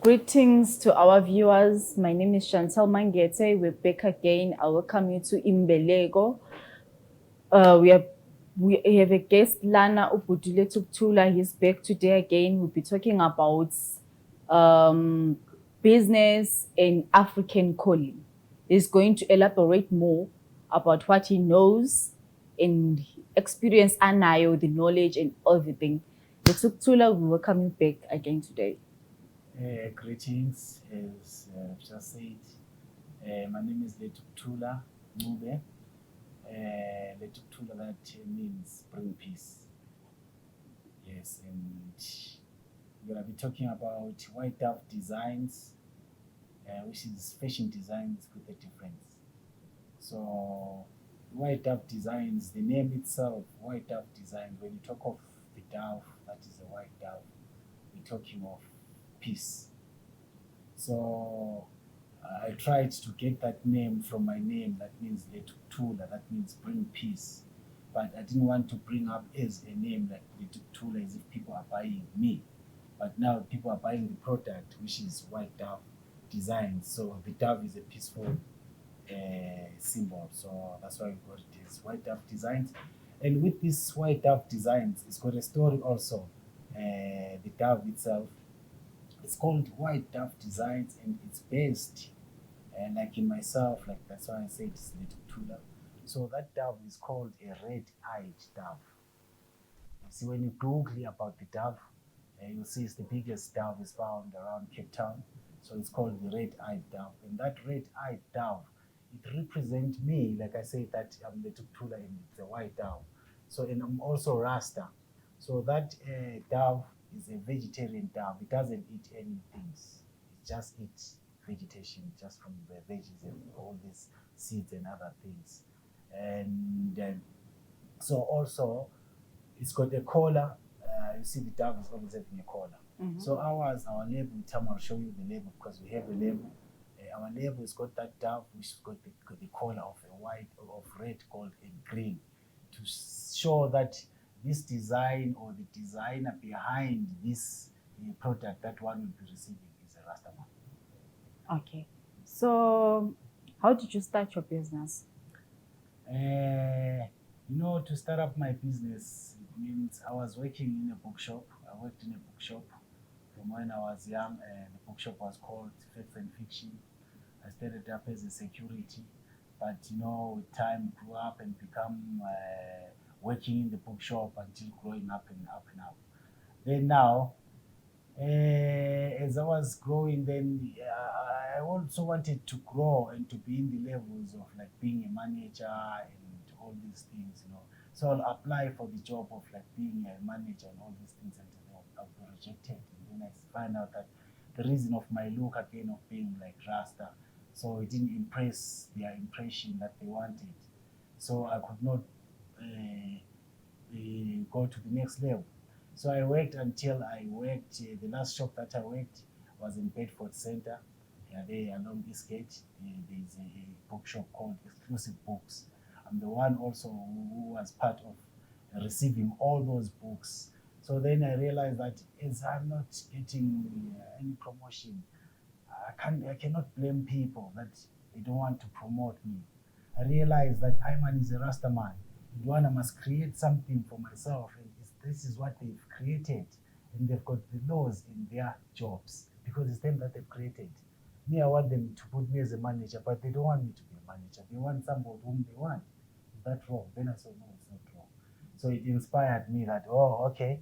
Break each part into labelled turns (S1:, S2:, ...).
S1: Greetings to our viewers. My name is Chantal Mangete. We're back again. I welcome you to Imbelego. We have a guest, Lana Ubudule Tuktula. He's back today again. We'll be talking about um, business and African calling. He's going to elaborate more about what he knows and experience anayo, the knowledge and everything. The Tuktula, we welcome you back again today.
S2: Greetings, as I've just said. My name is Letuktula Mube. Letuktula, that means bring peace. Yes, and we're going to be talking about white dove designs, which is fashion designs with a difference. So, white dove designs, the name itself, white dove design, when you talk of the dove, that is a white dove, we're talking of peace. So I tried to get that name from my name, that means Letuktula, that means bring peace. But I didn't want to bring up as a name like Letuktula as if people are buying me. But now people are buying the product, which is white dove design. So the dove is a peaceful symbol. So that's why we got it as white dove designs. And with this white dove designs, it's got a story also. The dove itself, it's called White Dove Designs, and it's based, and like in myself, like that's why I say it's Letuktula. So that dove is called a red-eyed dove. You see, when you Google about the dove, you'll see it's the biggest dove is found around Cape Town. So it's called the red-eyed dove. And that red-eyed dove, it represents me, like I say, that I'm Letuktula and it's a white dove. So, and I'm also Rasta. So that dove is a vegetarian dove. It doesn't eat any things. It just eats vegetation, just from the veggies and all these seeds and other things. And so also, it's got a collar. You see the dove is always having a collar. So our label, Tam, I'll show you the label because we have a label. Our label has got that dove, which has got the collar of a white, of red, gold, and green, to show that this design or the designer behind this product that one will be receiving is a Rastaman.
S1: Okay. So, how did you start your business?
S2: To start up my business, it means I was working in a bookshop. I worked in a bookshop from when I was young, and the bookshop was called Facts and Fiction. I started up as a security, but with time grew up and become working in the bookshop until growing up and up and up. Then now, as I was growing, then I also wanted to grow and to be in the levels of like being a manager and all these things. So I'll apply for the job of like being a manager and all these things, and I'll be rejected. And then I find out that the reason of my look again of being like Rasta, so it didn't impress their impression that they wanted. So I could not go to the next level. So I worked until I worked. The last shop that I worked was in Bedford Center. There along Eastgate, there's a bookshop called Exclusive Books. I'm the one also who was part of receiving all those books. So then I realized that as I'm not getting any promotion, I cannot blame people that they don't want to promote me. I realized that Ayman is a Rasta man. One, I must create something for myself, and this is what they've created, and they've got the laws in their jobs because it's them that they've created. Me, I want them to put me as a manager, but they don't want me to be a manager. They want somebody whom they want. Is that wrong? Then I said, no, it's not wrong. So it inspired me that, oh, okay,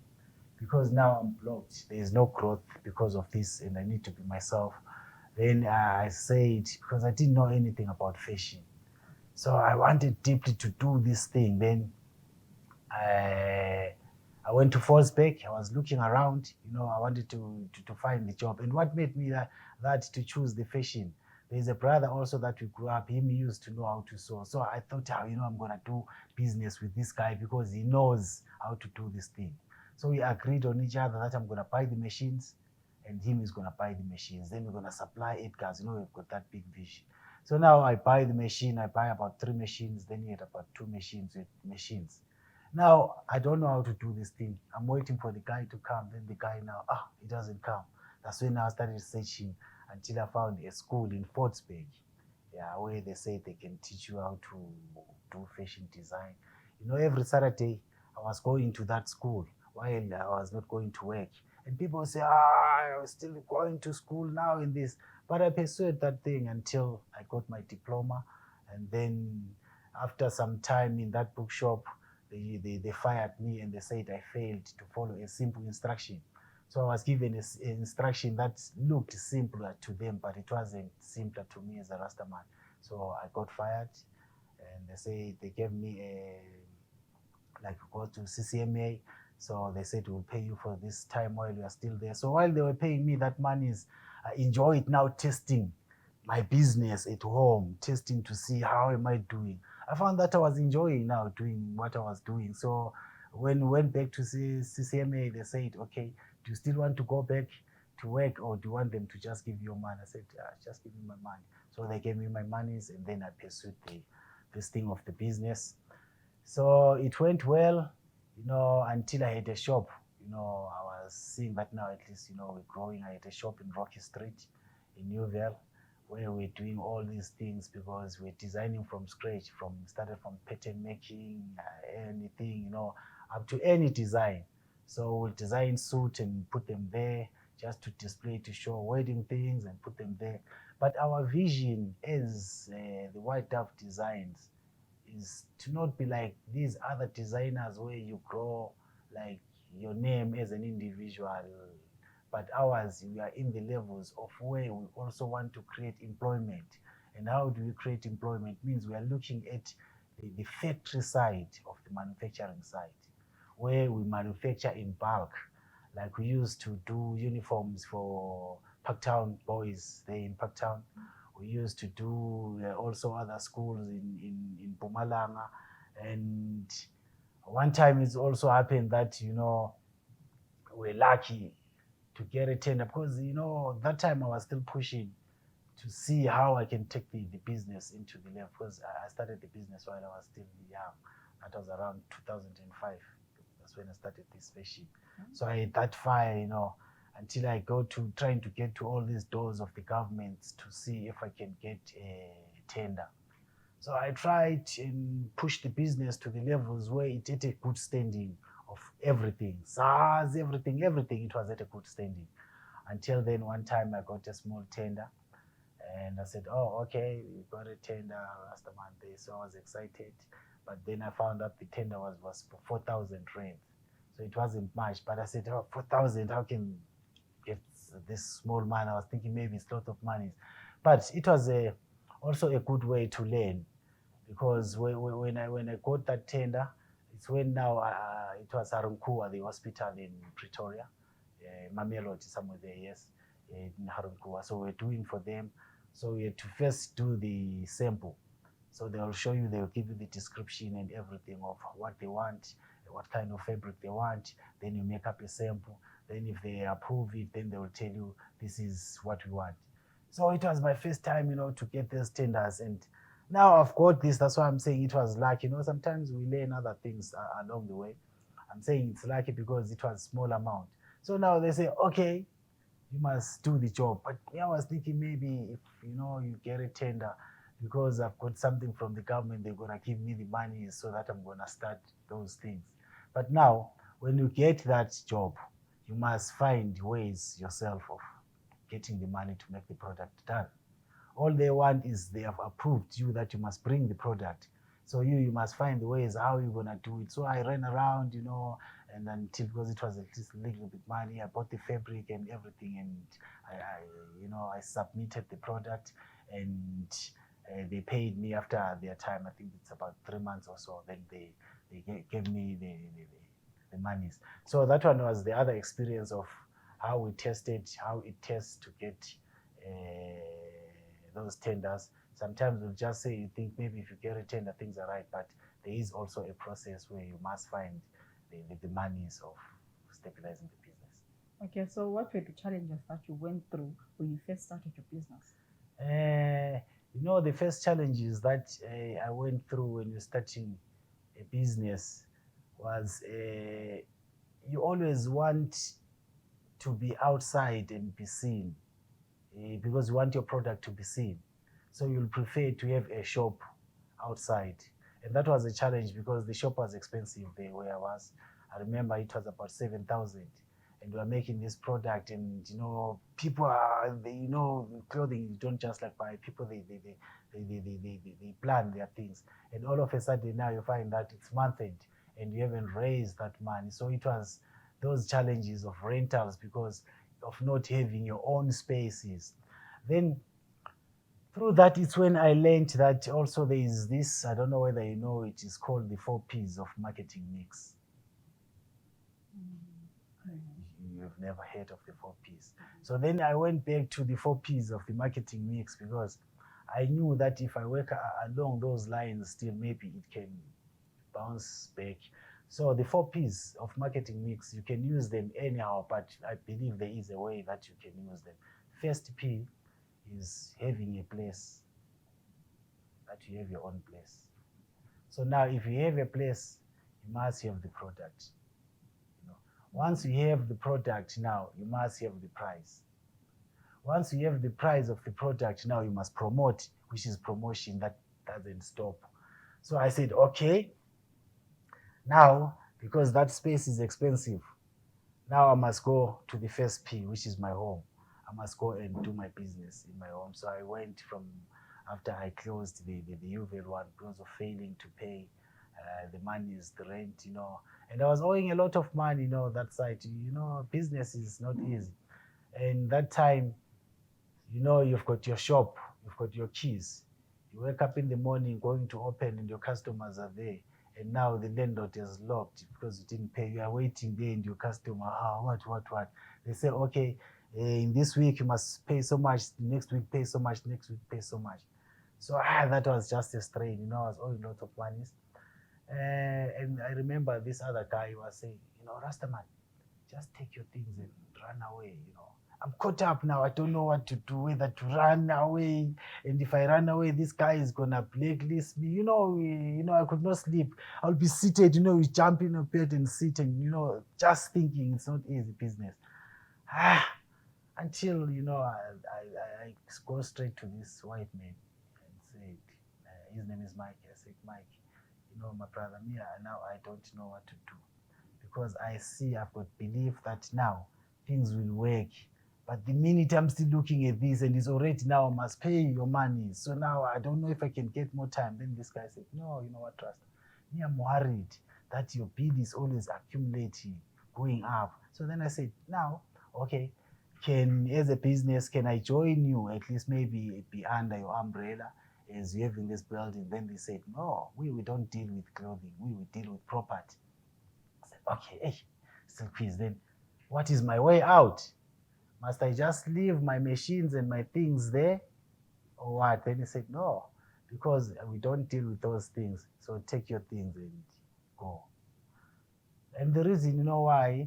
S2: because now I'm blocked. There is no growth because of this, and I need to be myself. Then I said, because I didn't know anything about fashion. So I wanted deeply to do this thing. Then I went to Forsbeck. I was looking around. I wanted to find the job. And what made me that to choose the fashion? There's a brother also that we grew up. He used to know how to sew. So I thought, I'm going to do business with this guy because he knows how to do this thing. So we agreed on each other that I'm going to buy the machines and him is going to buy the machines. Then we're going to supply 8 cars. We've got that big vision. So now I buy the machine. I buy about 3 machines. Then he had about 2 machines with machines. Now, I don't know how to do this thing. I'm waiting for the guy to come. Then the guy now, he doesn't come. That's when I started searching until I found a school in Fortsburg, yeah, where they say they can teach you how to do fashion design. Every Saturday I was going to that school while I was not going to work. And people say, I was still going to school now in this. But I pursued that thing until I got my diploma. And then after some time in that bookshop, they fired me and they said I failed to follow a simple instruction. So I was given an instruction that looked simpler to them, but it wasn't simpler to me as a Rastaman. So I got fired, and they gave me go to CCMA. So they said we'll pay you for this time while you are still there. So while they were paying me that money, I enjoyed now testing my business at home, testing to see how am I doing. I found that I was enjoying now doing what I was doing. So when we went back to CCMA, they said, okay, do you still want to go back to work, or do you want them to just give you your money? I said, just give me my money. So they gave me my monies, and then I pursued this thing of the business. So it went well, until I had a shop. I was seeing that now at least, we're growing. I had a shop in Rocky Street in Newville, where we're doing all these things because we're designing from scratch, started from pattern making, anything, up to any design. So we'll design suit and put them there just to display, to show wedding things and put them there. But our vision is the White Dove Designs is to not be like these other designers where you grow like your name as an individual, but ours, we are in the levels of where we also want to create employment. And how do we create employment? Means we are looking at the factory side of the manufacturing side, where we manufacture in bulk. Like we used to do uniforms for Parktown boys there in Parktown. We used to do also other schools in Mpumalanga. And one time it's also happened that, we're lucky to get a tender because, that time I was still pushing to see how I can take the business into the level, because I started the business while I was still young. That was around 2005. That's when I started this fashion. So I had that fire, until I go to trying to get to all these doors of the governments to see if I can get a tender. So I tried and pushed the business to the levels where it had a good standing of everything. SARS, everything, it was at a good standing. Until then, one time I got a small tender and I said, oh, okay, we got a tender last month there. So I was excited. But then I found out the tender was for 4,000 rand. So it wasn't much, but I said, 4,000, how can get this small money? I was thinking maybe it's a lot of money. But it was also a good way to learn, because when I got that tender, it's when now it was Harumkua, the hospital in Pretoria, Mamelodi, somewhere there, yes, in Harumkua. So we're doing for them. So we had to first do the sample. So they'll show you, they'll give you the description and everything of what they want, what kind of fabric they want. Then you make up a sample. Then if they approve it, then they will tell you this is what we want. So it was my first time, to get those tenders. And now I've got this. That's why I'm saying it was lucky. Sometimes we learn other things along the way. I'm saying it's lucky because it was a small amount. So now they say, okay, you must do the job. But I was thinking maybe if, you get a tender, because I've got something from the government, they're going to give me the money so that I'm going to start those things. But now, when you get that job, you must find ways yourself of getting the money to make the product done. All they want is they have approved you that you must bring the product. So you must find the ways how you're going to do it. So I ran around, and until, because it was at least a little bit money, I bought the fabric and everything, and I submitted the product, and they paid me after their time. I think it's about 3 months or so. Then they gave me the monies. So that one was the other experience of how we tested, how it tests to get those tenders. Sometimes we'll just say, you think maybe if you get a tender, things are right, but there is also a process where you must find the monies of stabilizing the business.
S1: Okay, so what were the challenges that you went through when you first started your business?
S2: The first challenges that I went through when you're starting a business was you always want to be outside and be seen, because you want your product to be seen. So you'll prefer to have a shop outside. And that was a challenge because the shop was expensive there where I was. I remember it was about 7,000. And we were making this product, and people are, clothing you don't just like buy. People they plan their things, and all of a sudden now you find that it's month end and you haven't raised that money. So it was those challenges of rentals because of not having your own spaces. Then through that, it's when I learned that also there is this, I don't know whether you know, it is called the 4 Ps of marketing mix. You've never heard of the 4 Ps. So then I went back to the 4 Ps of the marketing mix because I knew that if I work along those lines, still maybe it can bounce back. So the 4 Ps of marketing mix, you can use them anyhow, but I believe there is a way that you can use them. First P is having a place, that you have your own place. So now if you have a place, you must have the product. Once you have the product, now you must have the price. Once you have the price of the product, now you must promote, which is promotion that doesn't stop. So I said, okay, now because that space is expensive, now I must go to the first P, which is my home. I must go and do my business in my home. So I went from, after I closed the Uval one because of failing to pay the money, is the rent, and I was owing a lot of money, that side. Business is not easy. And that time, you've got your shop, you've got your keys. You wake up in the morning going to open and your customers are there. And now the landlord is locked because you didn't pay. You are waiting there and your customer, what? They say, okay, in this week you must pay so much, next week pay so much, next week pay so much. So that was just a strain, I was owing a lot of money. And I remember this other guy was saying, Rastaman, just take your things and run away, I'm caught up now. I don't know what to do, whether to run away. And if I run away, this guy is gonna blacklist me. I could not sleep. I'll be seated, we jump in a bed and sit and, just thinking it's not easy business. Until, I go straight to this white man and said, his name is Mike. I said, Mike, my brother, now I don't know what to do. Because I've got belief that now things will work. But the minute I'm still looking at this and it's already now I must pay your money. So now I don't know if I can get more time. Then this guy said, no, you know what, Trust? Me, I'm worried that your bill is always accumulating, going up. So then I said, now, okay, as a business, can I join you? At least maybe be under your umbrella as you have in this building. Then they said, no, we don't deal with clothing. We will deal with property. I said, okay, still quiz. Then what is my way out? Must I just leave my machines and my things there or what? Then he said, no, because we don't deal with those things. So take your things and go. And the reason, why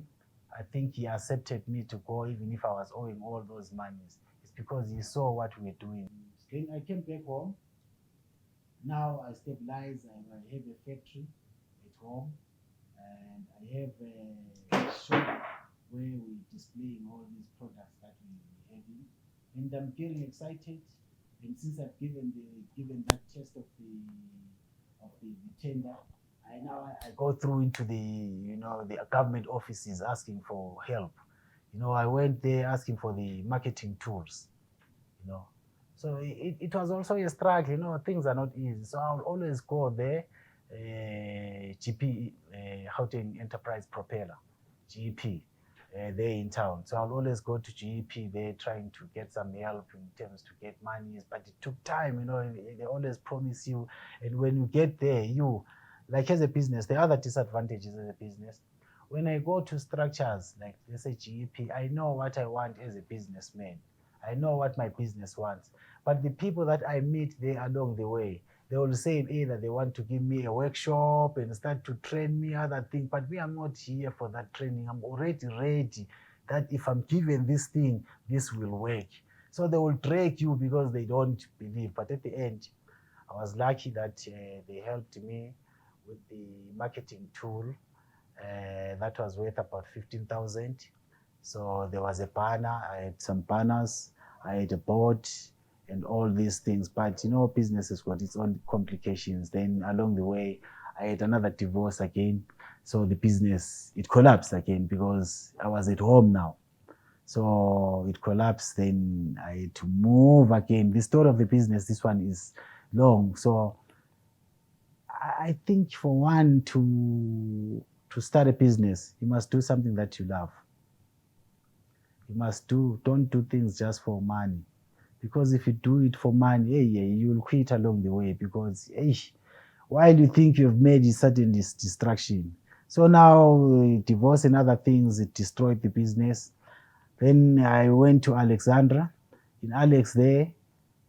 S2: I think he accepted me to go, even if I was owing all those monies, is because he saw what we were doing. Then I came back home. Now I stabilize. I have a factory at home, and I have a shop where we're displaying all these products that we're having, and I'm getting excited. And since I've given that test of the tender, I go through into the government offices asking for help. I went there asking for the marketing tools. So it was also a struggle. Things are not easy. So I'll always go there. GP, Gauteng Enterprise Propeller, GEP. There in town. So I'll always go to GEP there trying to get some help in terms to get money. But it took time, they always promise you. And when you get there, like as a business, the other disadvantages as a business, when I go to structures like let's say GEP, I know what I want as a businessman. I know what my business wants. But the people that I meet there along the way, they will say either they want to give me a workshop and start to train me other things, but me, I'm not here for that training. I'm already ready that if I'm given this thing, this will work. So they will drag you because they don't believe. But at the end, I was lucky that they helped me with the marketing tool that was worth about 15,000. So there was a banner, I had some banners, I had a board and all these things. But business has got its own complications. Then along the way, I had another divorce again. So the business, it collapsed again because I was at home now. So it collapsed. Then I had to move again. The story of the business, this one is long. So I think for one to start a business, you must do something that you love. You must don't do things just for money. Because if you do it for money, you will quit along the way because while you think you've made a certain distraction. So now divorce and other things, it destroyed the business. Then I went to Alexandra. In Alex there,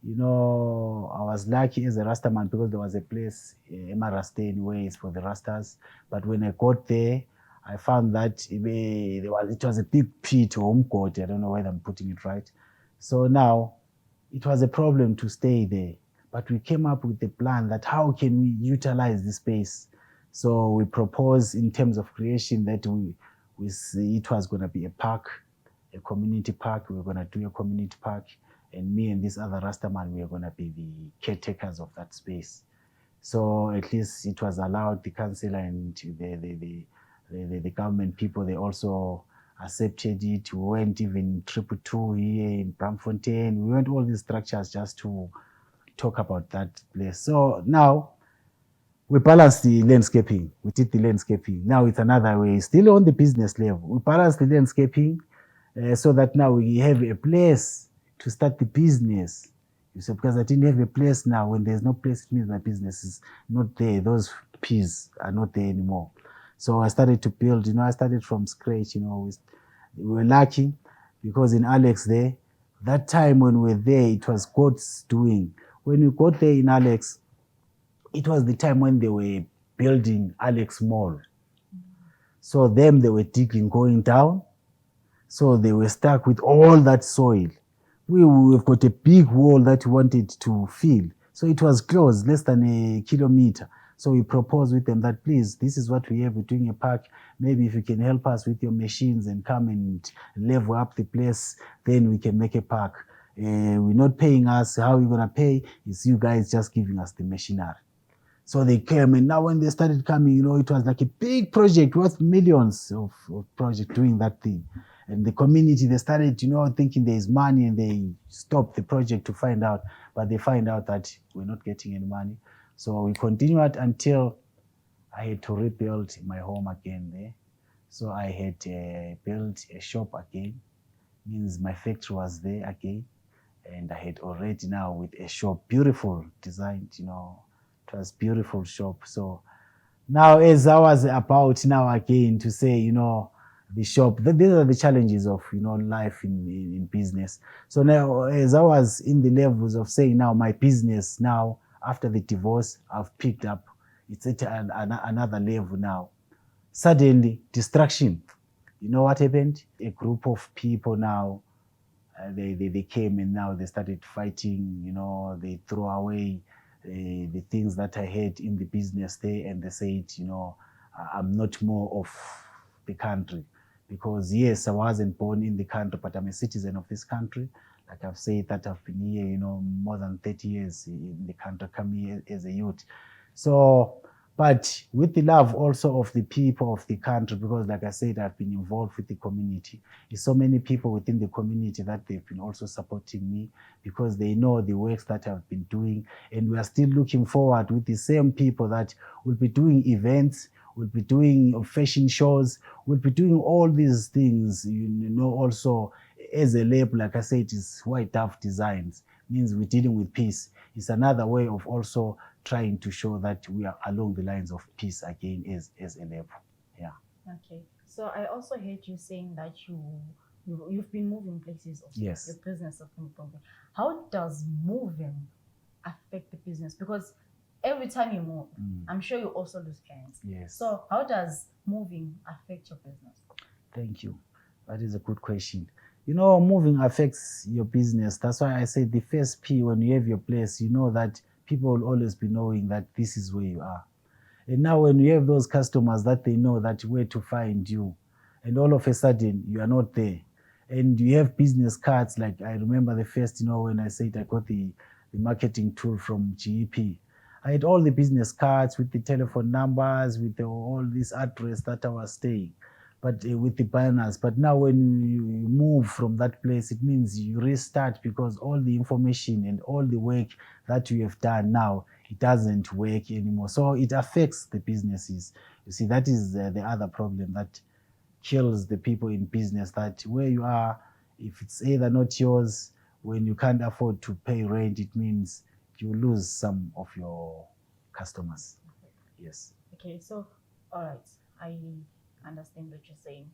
S2: I was lucky as a Rastaman because there was a place, Emarastain, where it's for the Rastas. But when I got there, I found that it was a big pit or umgod. I don't know whether I'm putting it right. So now it was a problem to stay there. But we came up with a plan that how can we utilize the space? So we proposed in terms of creation that it was going to be a park, a community park. We were going to do a community park. And me and this other Rastaman, we are going to be the caretakers of that space. So at least it was allowed. The council and the government people, they also accepted it. We went even 222 here in Bramfontein. We went all these structures just to talk about that place. So now we balanced the landscaping. We did the landscaping. Now it's another way, still on the business level. We balanced the landscaping so that now we have a place to start the business. So because I didn't have a place now, when there's no place, it means my business is not there. Those P's are not there anymore. So I started to build, I started from scratch, we were lucky because in Alex there, that time when we were there, it was God's doing. When we got there in Alex, it was the time when they were building Alex Mall. So they were digging, going down. So they were stuck with all that soil. We've got a big wall that we wanted to fill. So it was close, less than a kilometer. So we proposed with them that, please, this is what we have. We're doing a park. Maybe if you can help us with your machines and come and level up the place, then we can make a park. We're not paying us. How we're going to pay is you guys just giving us the machinery. So they came, and now when they started coming, it was like a big project worth millions of project doing that thing. And the community, they started, thinking there is money, and they stopped the project to find out. But they find out that we're not getting any money. So we continued until I had to rebuild my home again there. So I had built a shop again. Means my factory was there again. And I had already now with a shop, beautiful designed, it was beautiful shop. So now as I was about now again to say, the shop, these are the challenges of, life in business. So now as I was in the levels of saying now my business now, after the divorce, I've picked up, it's at another level now. Suddenly, distraction. You know what happened? A group of people now, they came and now they started fighting, they threw away the things that I had in the business there, and they said, I'm not more of the country. Because yes, I wasn't born in the country, but I'm a citizen of this country. Like I've said that I've been here, more than 30 years in the country, come here as a youth. So, but with the love also of the people of the country, because like I said, I've been involved with the community. There's so many people within the community that they've been also supporting me because they know the works that I've been doing. And we are still looking forward with the same people that will be doing events, will be doing fashion shows, will be doing all these things, also as a label, like I said, is White Dove Designs, means we're dealing with peace. It's another way of also trying to show that we are along the lines of peace again as a label. Yeah.
S1: Okay. So I also heard you saying that you've been moving places also.
S2: Yes.
S1: Your business has been moving. How does moving affect the business? Because every time you move, I'm sure you also lose clients.
S2: Yes.
S1: So how does moving affect your business?
S2: Thank you. That is a good question. Moving affects your business. That's why I say the first P, when you have your place, that people will always be knowing that this is where you are. And now when you have those customers that they know that where to find you, and all of a sudden you are not there, And you have business cards. Like I remember the first, when I said I got the marketing tool from GEP, I had all the business cards with the telephone numbers, with all this address that I was staying, but with the banners. But now when you move from that place, it means you restart, because all the information and all the work that you have done now, it doesn't work anymore. So it affects the businesses. You see, that is the other problem that kills the people in business, that where you are, if it's either not yours, when you can't afford to pay rent, it means you lose some of your customers. Yes.
S1: Okay, so all right, I understand what you're saying.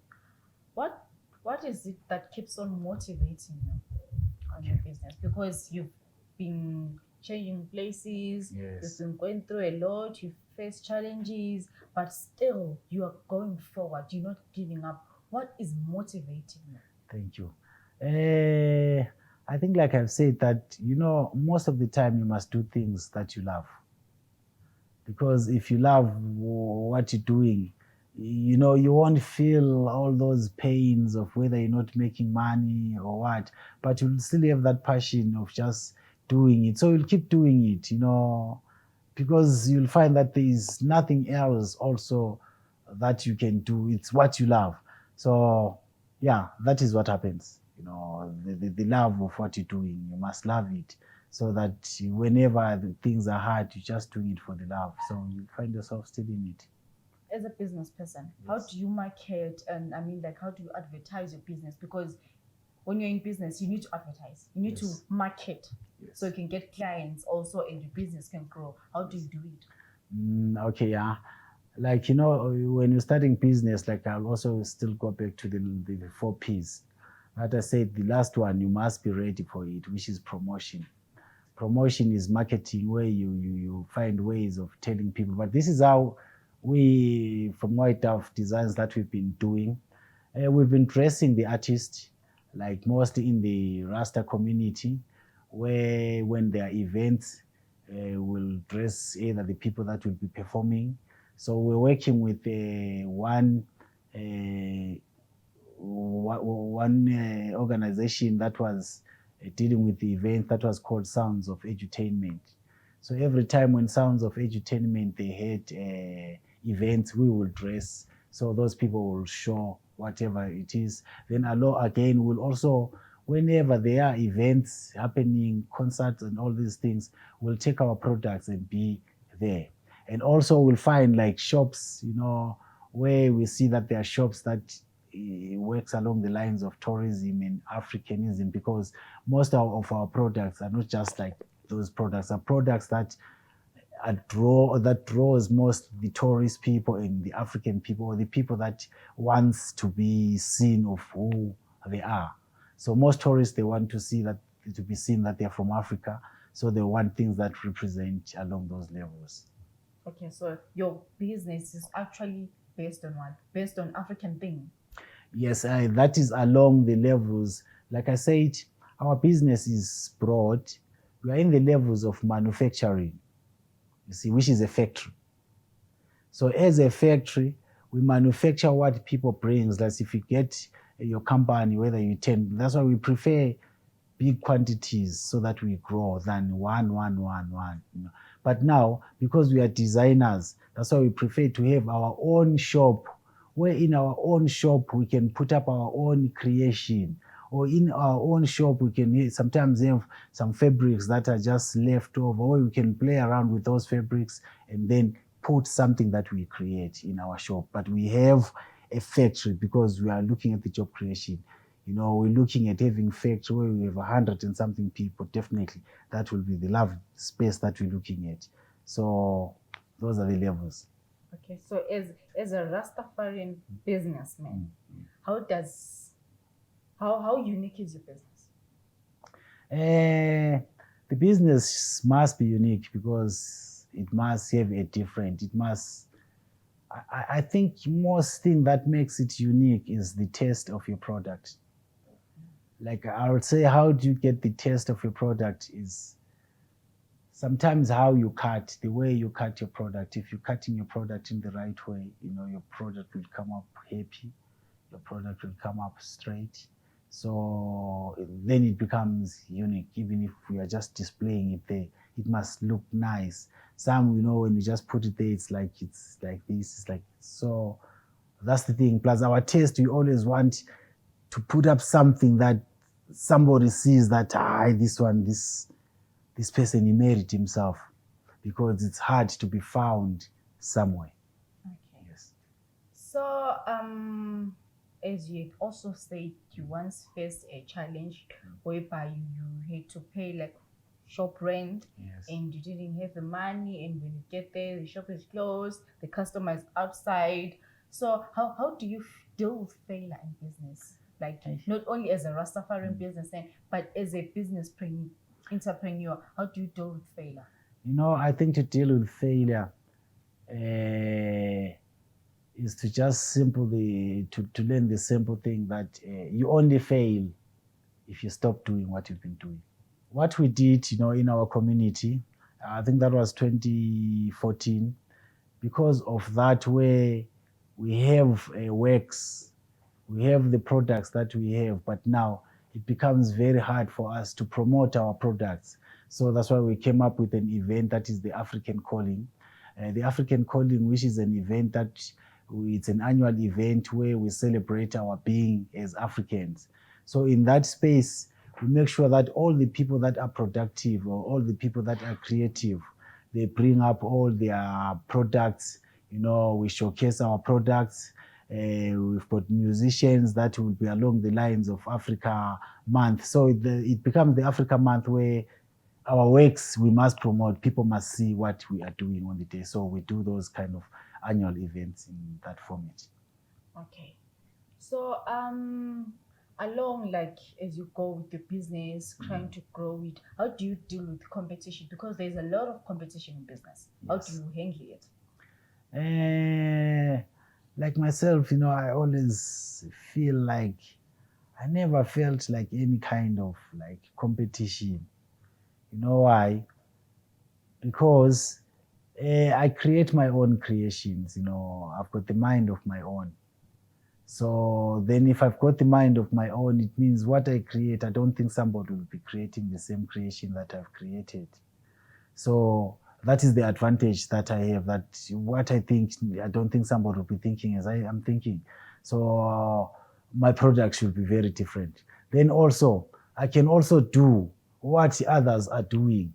S1: What what is it that keeps on motivating you on your business? Because you've been changing places,
S2: Yes.
S1: you've been going through a lot, you've faced challenges, but still you are going forward, you're not giving up. What is motivating you?
S2: Thank you. I think, like I've said, that most of the time you must do things that you love, because if you love what you're doing, you won't feel all those pains of whether you're not making money or what, but you'll still have that passion of just doing it. So you'll keep doing it, because you'll find that there is nothing else also that you can do. It's what you love. So yeah, that is what happens. The love of what you're doing, you must love it, so that whenever the things are hard, you're just doing it for the love. So you find yourself still in it.
S1: As a business person, how
S2: Yes.
S1: do you market, and I mean, like, how do you advertise your business? Because when you're in business, you need to advertise, you need
S2: Yes.
S1: to market,
S2: Yes.
S1: so you can get clients also, and your business can grow. How do you do it?
S2: Okay, yeah. Like, when you're starting business, like I'll also still go back to the 4 Ps. Like I said, the last one, you must be ready for it, which is promotion. Promotion is marketing, where you find ways of telling people. But this is how we, from White Dove Designs, that we've been doing. We've been dressing the artist, like mostly in the Rasta community, where when there are events, we'll dress either the people that will be performing. So we're working with one organization that was dealing with the event that was called Sounds of Edutainment. So every time when Sounds of Edutainment, they had events, we will dress. So those people will show whatever it is. Then again, we'll also, whenever there are events happening, concerts and all these things, we'll take our products and be there. And also we'll find like shops, where we see that there are shops that works along the lines of tourism and Africanism, because most of our products are not just like those products, are products that draws most the tourist people and the African people, or the people that wants to be seen of who they are. So most tourists, they want to be seen that they're from Africa. So they want things that represent along those levels.
S1: Okay, so your business is actually based on what? Based on African thing.
S2: Yes, that is along the levels. Like I said, our business is broad. We are in the levels of manufacturing, you see, which is a factory. So as a factory, we manufacture what people brings. Like if you get your company, whether you tend, that's why we prefer big quantities, so that we grow, than one. But now, because we are designers, that's why we prefer to have our own shop, where in our own shop we can put up our own creation, or in our own shop we can sometimes have some fabrics that are just left over, where we can play around with those fabrics and then put something that we create in our shop. But we have a factory, because we are looking at the job creation. We're looking at having factory where we have 100 and something people. Definitely, that will be the love space that we're looking at. So those are the levels.
S1: Okay, so as a Rastafarian businessman, how unique is your business?
S2: The business must be unique, because it must have a different. It must. I think most thing that makes it unique is the taste of your product. Like I would say, how do you get the taste of your product is sometimes how you cut, the way you cut your product. If you're cutting your product in the right way, your product will come up happy, your product will come up straight, So then it becomes unique. Even if we are just displaying it there, it must look nice. Some, when you just put it there, it's like this, it's like so. That's the thing. Plus our taste, we always want to put up something that somebody sees that this person, he made himself, because it's hard to be found somewhere.
S1: Okay.
S2: Yes.
S1: So, as you also said, you once faced a challenge whereby you had to pay like shop rent,
S2: Yes.
S1: and you didn't have the money, and when you get there, the shop is closed, the customer is outside. So, how do you deal with failure in business? Like, not only as a Rastafarian businessman, but as a entrepreneur, how do you deal with failure?
S2: I think to deal with failure is to just simply to learn the simple thing that you only fail if you stop doing what you've been doing. What we did, in our community, I think that was 2014, because of that, where we have works, we have the products that we have, but now it becomes very hard for us to promote our products. So that's why we came up with an event that is the African Calling. The African Calling, which is an event it's an annual event where we celebrate our being as Africans. So in that space, we make sure that all the people that are productive, or all the people that are creative, they bring up all their products. We showcase our products. We've got musicians that will be along the lines of Africa Month. So it becomes the Africa Month, where our works we must promote. People must see what we are doing on the day. So we do those kind of annual events in that format.
S1: Okay. So, along like as you go with the business, trying to grow it, how do you deal with competition? Because there's a lot of competition in business. How do you handle it?
S2: Like myself, I always feel like I never felt like any kind of like competition. You know why? Because I create my own creations. I've got the mind of my own. So then if I've got the mind of my own, it means what I create, I don't think somebody will be creating the same creation that I've created. So that is the advantage that I have, that what I think, I don't think somebody will be thinking as I am thinking. So my product should be very different. Then also, I can also do what others are doing.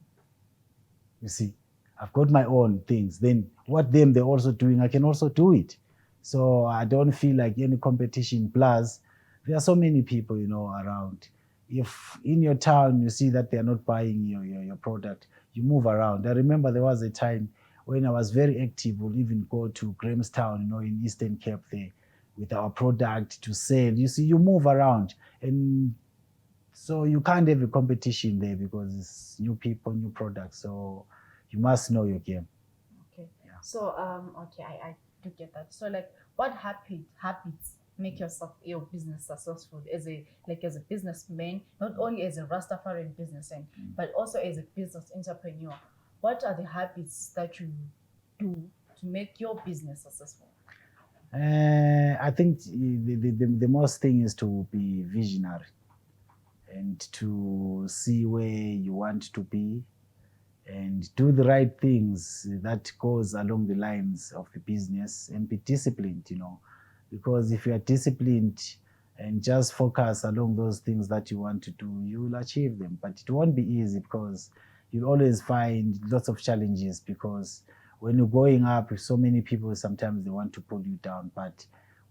S2: You see, I've got my own things. Then what they're also doing, I can also do it. So I don't feel like any competition. Plus, there are so many people, around. If in your town you see that they're not buying your product, you move around. I remember there was a time when I was very active. We'll even go to Grahamstown, in Eastern Cape there, with our product to sell. You see, you move around, and so you can't have a competition there, because it's new people, new products. So you must know your game.
S1: Okay. Yeah. So, okay, I do get that. So, like, what habits make your business successful as a businessman, not only as a Rastafarian businessman, but also as a business entrepreneur? What are the habits that you do to make your business successful?
S2: I think the most thing is to be visionary, and to see where you want to be, and do the right things that goes along the lines of the business, and be disciplined, because if you are disciplined and just focus along those things that you want to do, you will achieve them. But it won't be easy, because you'll always find lots of challenges, because when you're going up, so many people, sometimes they want to pull you down, but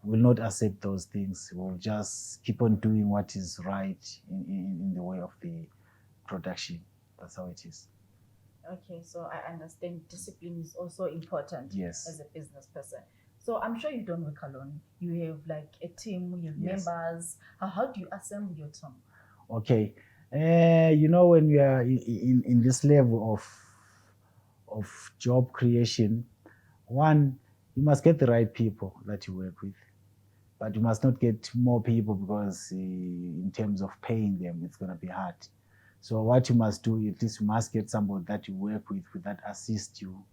S2: will not accept those things. We'll just keep on doing what is right in the way of the production. That's how it is.
S1: Okay, so I understand discipline is also important.
S2: Yes.
S1: As a business person. So I'm sure you don't work alone. You have like a team, you have
S2: Yes.
S1: members. How do you assemble your team?
S2: Okay. When we are in this level of job creation, one, you must get the right people that you work with, but you must not get more people, because in terms of paying them, it's going to be hard. So what you must do, at least you must get somebody that you work with that assist you.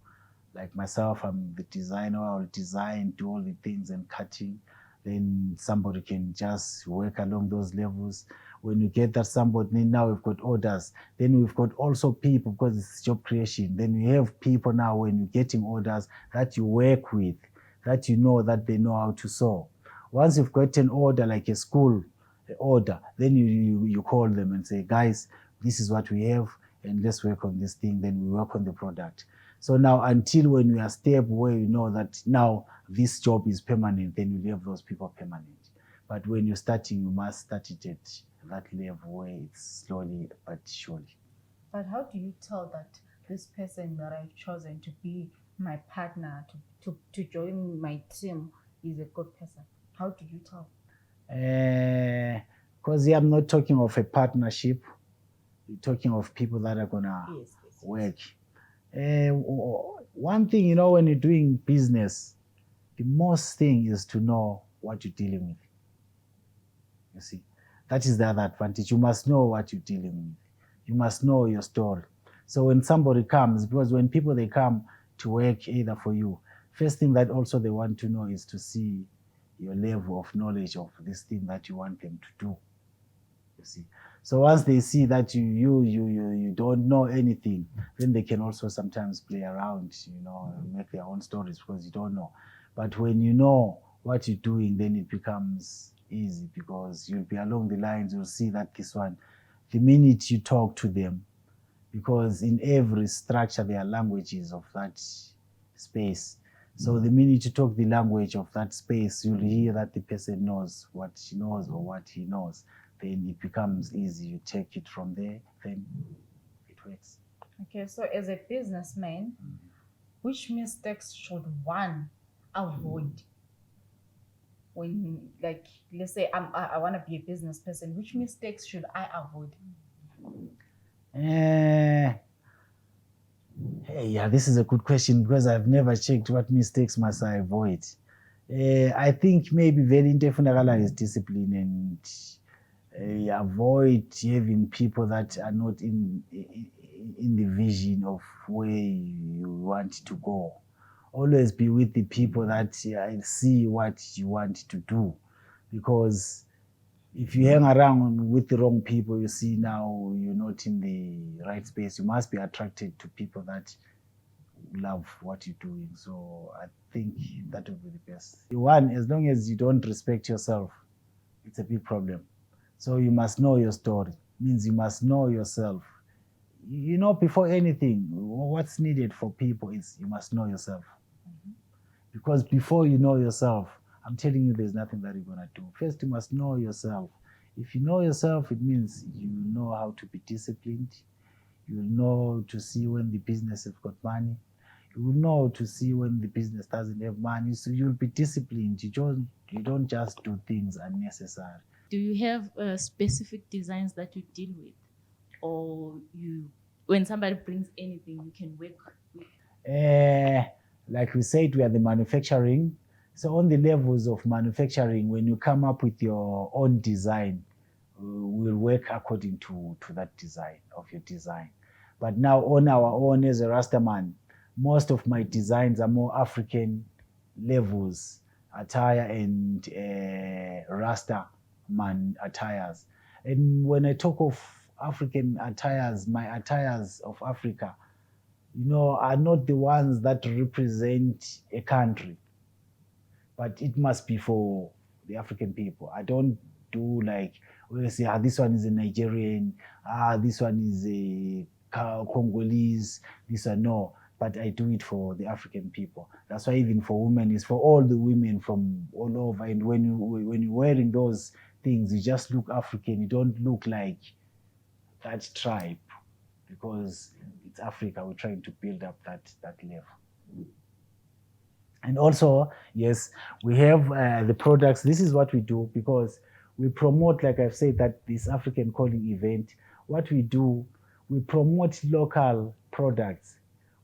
S2: Like myself, I'm the designer. I'll design, do all the things and cutting. then somebody can just work along those levels. When you get that somebody, then now we've got orders. Then we've got also people, because it's job creation. Then we have people now, when you're getting orders, that you work with, that you know that they know how to sew. Once you've got an order, like a school order, then you call them and say, guys, this is what we have, and let's work on this thing. Then we work on the product. So now, until when we are stable, where you know that now this job is permanent, then you have those people permanent. But when you're starting, you must start it at that level where it's slowly but surely.
S1: But how do you tell that this person that I've chosen to be my partner, to join my team, is a good person? How do you tell?
S2: Because I'm not talking of a partnership. You're talking of people that are going to work. One thing, you know, when you're doing business, the most thing is to know what you're dealing with. You see, that is the other advantage. You must know what you're dealing with. You must know your story. So when somebody comes, because when people, they come to work either for you, first thing that also they want to know is to see your level of knowledge of this thing that you want them to do. You see, so once they see that you don't know anything, then they can also sometimes play around, you know, and make their own stories, because you don't know. But when you know what you're doing, then it becomes easy, because you'll be along the lines. You'll see that this one, the minute you talk to them, because in every structure there are languages of that space. So the minute you talk the language of that space, you'll hear that the person knows what she knows or what he knows. Then it becomes easy. You take it from there, then it works.
S1: Okay, so as a businessman, which mistakes should one avoid when, like, let's say I want to be a business person? Which mistakes should I avoid?
S2: Hey, yeah, this is a good question, because I've never checked what mistakes must I avoid. I think maybe very intentional is discipline, and avoid having people that are not in the vision of where you want to go. Always be with the people that see what you want to do, because if you hang around with the wrong people, you see now you're not in the right space. You must be attracted to people that love what you're doing. So I think that would be the best. One, as long as you don't respect yourself, it's a big problem. So you must know your story. Means you must know yourself. You know, before anything, what's needed for people is you must know yourself. Because before you know yourself, I'm telling you, there's nothing that you're going to do. First, you must know yourself. If you know yourself, it means you know how to be disciplined. You know to see when the business has got money. You will know to see when the business doesn't have money. So you'll be disciplined. You don't just do things unnecessary.
S3: Do you have specific designs that you deal with, or when somebody brings anything, you can work with?
S2: Like we said, we are the manufacturing. So on the levels of manufacturing, when you come up with your own design, we'll work according to that design of your design. But now on our own as a Rastaman, most of my designs are more African levels, attire and Rasta man attires. And when I talk of African attires, my attires of Africa, you know, are not the ones that represent a country, but it must be for the African people. I don't do like, we say, this one is a Nigerian, this one is a Congolese, this one, no. But I do it for the African people. That's why even for women, it's for all the women from all over. And when you're wearing those things, you just look African. You don't look like that tribe, because it's Africa. We're trying to build up that level. And also, yes, we have the products. This is what we do, because we promote, like I've said, that this African calling event. What we do, we promote local products.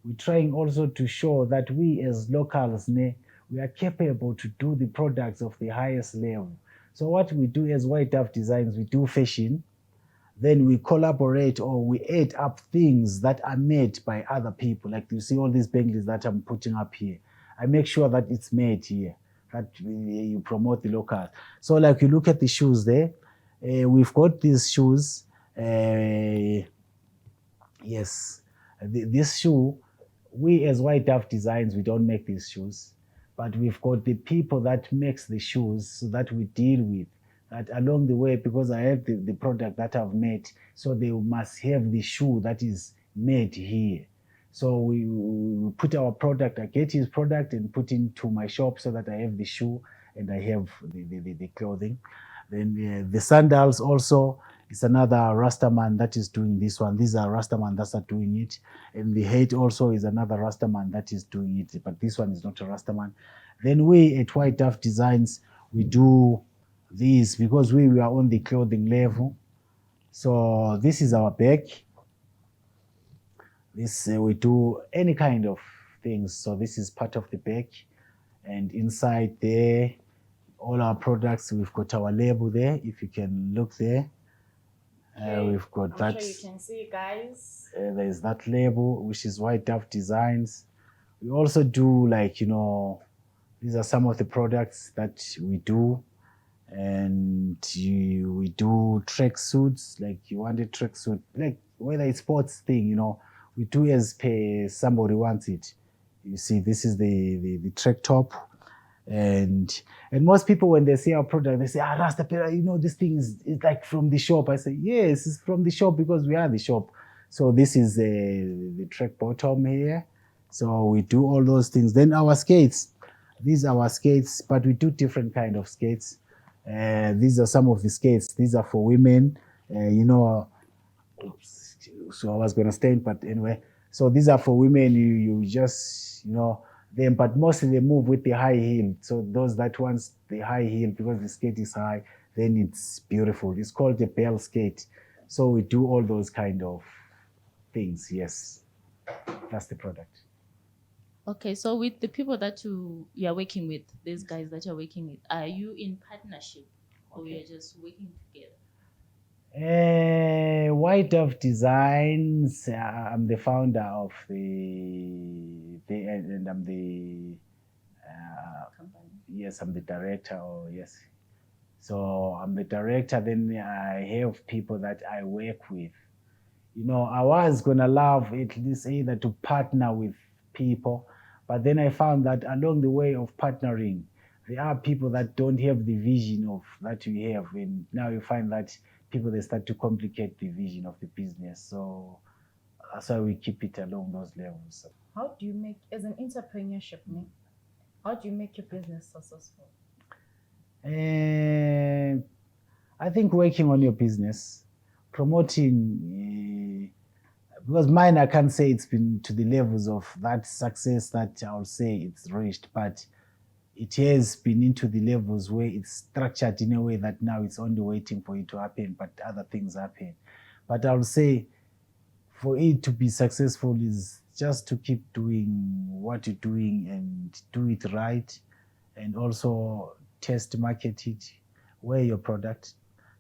S2: We're trying also to show that we as locals, we are capable to do the products of the highest level. So what we do as White Dove Designs, we do fashion. Then we collaborate, or we add up things that are made by other people. Like you see all these bangles that I'm putting up here. I make sure that it's made here. that you promote the locals. So like you look at the shoes there, we've got these shoes. Yes, this shoe, we as White Dove Designs, we don't make these shoes, but we've got the people that makes the shoes so that we deal with that along the way, because I have the product that I've made, so they must have the shoe that is made here. So we put our product, I get his product and put into my shop so that I have the shoe and I have the clothing. Then the sandals also, it's another Rastaman that is doing this one. These are Rastaman that are doing it. And the hat also is another Rastaman that is doing it. But this one is not a Rastaman. Then we at White Dove Designs, we do these because we are on the clothing level. So this is our bag. This we do any kind of things. So this is part of the bag. And inside there, all our products, we've got our label there. If you can look there. We've got
S1: I'm
S2: that.
S1: sure you can see, guys.
S2: There's that label, which is White Dove Designs. We also do like, these are some of the products that we do. And we do track suits, like you want a track suit, like whether it's sports thing, we do as per somebody wants it. You see, this is the track top. And most people, when they see our product, they say, Rasta, this thing is like from the shop. I say, yes, it's from the shop because we are the shop. So this is the track bottom here. So we do all those things. Then our skates, these are our skates, but we do different kind of skates. These are some of the skates. These are for women, oops, so I was going to stand, but anyway. So these are for women, you just, them, but mostly they move with the high heel. So those that wants the high heel, because the skate is high, then it's beautiful. It's called the bell skate. So we do all those kind of things, yes. That's the product.
S3: Okay, so with the people that you are working with, these guys that you're working with, are you in partnership or you're just working together?
S2: White Dove Designs, I'm the founder of and I'm the
S3: Company.
S2: yes, I'm the director. Yes, so I'm the director. Then I have people that I work with. I was gonna love at least either to partner with people, but then I found that along the way of partnering, there are people that don't have the vision of that we have, and now you find that people, they start to complicate the vision of the business. So that's why we keep it along those levels.
S1: How do you make, as an entrepreneurship, how do you make your business successful?
S2: I think working on your business, promoting, because mine, I can't say it's been to the levels of that success that I'll say it's reached, but it has been into the levels where it's structured in a way that now it's only waiting for it to happen, but other things happen. But I'll say for it to be successful is just to keep doing what you're doing and do it right, and also test market it, wear your product.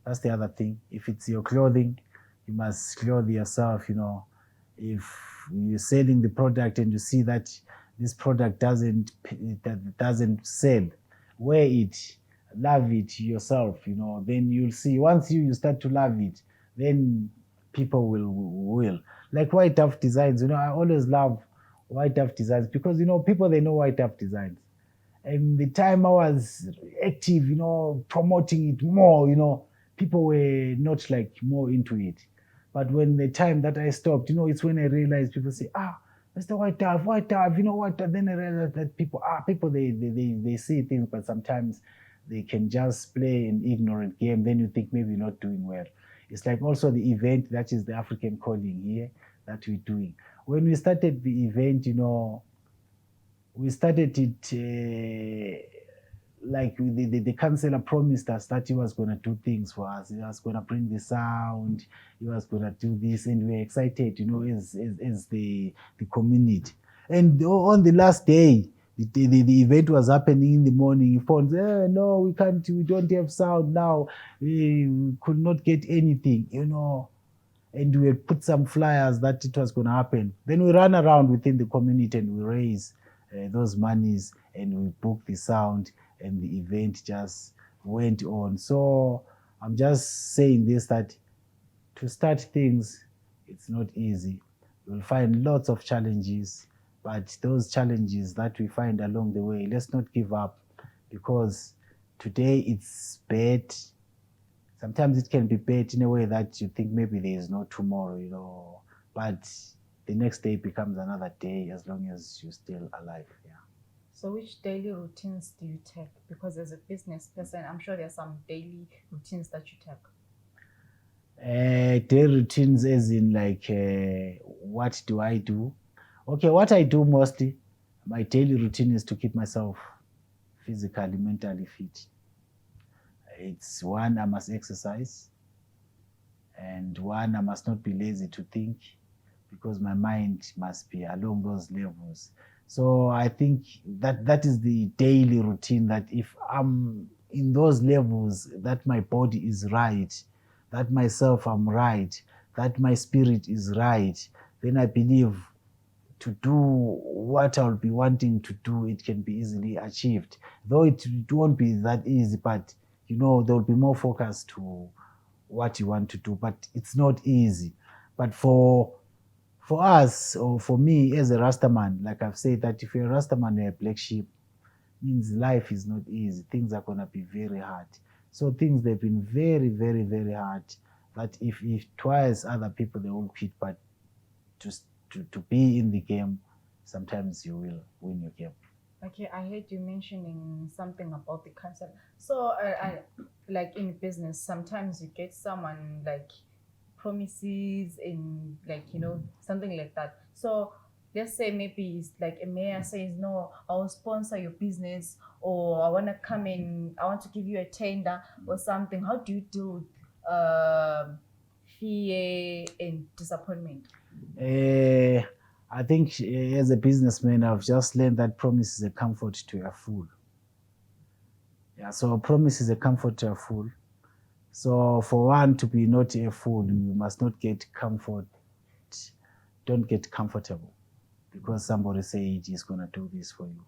S2: That's the other thing. If it's your clothing, you must clothe yourself. If you're selling the product and you see that this product doesn't sell, wear it, love it yourself. Then you'll see, once you start to love it, then people will. Like White Dove Designs, I always love White Dove Designs because people, they know White Dove Designs. And the time I was active, promoting it more, people were not like more into it. But when the time that I stopped, it's when I realized people say, Mr. White Dove, White Dove, White Dove. Then I realized that people, they see things, but sometimes they can just play an ignorant game. Then you think maybe you're not doing well. It's like also the event, that is the African calling here, that we're doing. When we started the event, we started it like the councillor promised us that he was going to do things for us. He was going to bring the sound. He was going to do this, and we were excited, as the community. And on the last day, the event was happening in the morning. He phoned, no, we can't. We don't have sound now. We could not get anything, And we had put some flyers that it was going to happen. Then we ran around within the community and we raised those monies and we booked the sound. and the event just went on. So I'm just saying this, that to start things, it's not easy. You'll find lots of challenges, but those challenges that we find along the way, let's not give up, because today it's bad. Sometimes it can be bad in a way that you think maybe there is no tomorrow, but the next day becomes another day as long as you're still alive. Yeah.
S1: So which daily routines do you take? Because as a business person, I'm sure there's some daily routines that you take.
S2: Daily routines as in like, what do I do? Okay, what I do mostly, my daily routine is to keep myself physically, mentally fit. It's one, I must exercise, and one, I must not be lazy to think, because my mind must be along those levels. So I think that is the daily routine, that if I'm in those levels, that my body is right, that myself I'm right, that my spirit is right, then I believe to do what I'll be wanting to do, it can be easily achieved. Though it won't be that easy, but there'll be more focus to what you want to do, but it's not easy. But for us, or for me as a Rastaman, like I've said, that if you're a Rastaman, you're a black sheep, means life is not easy. Things are going to be very hard. So things, they've been very, very, very hard, that if twice other people, they will quit, but to be in the game, sometimes you will win your game.
S1: Okay, I heard you mentioning something about the concept. So, I like in business, sometimes you get someone like promises and something like that. So let's say maybe it's like a mayor says, "No, I will sponsor your business," or "I want to come in, I want to give you a tender or something." How do you deal with fear and disappointment?
S2: I think as a businessman, I've just learned that promise is a comfort to a fool. Yeah, so a promise is a comfort to a fool. So for one to be not a fool, you must not get comfort. Don't get comfortable because somebody said he's going to do this for you.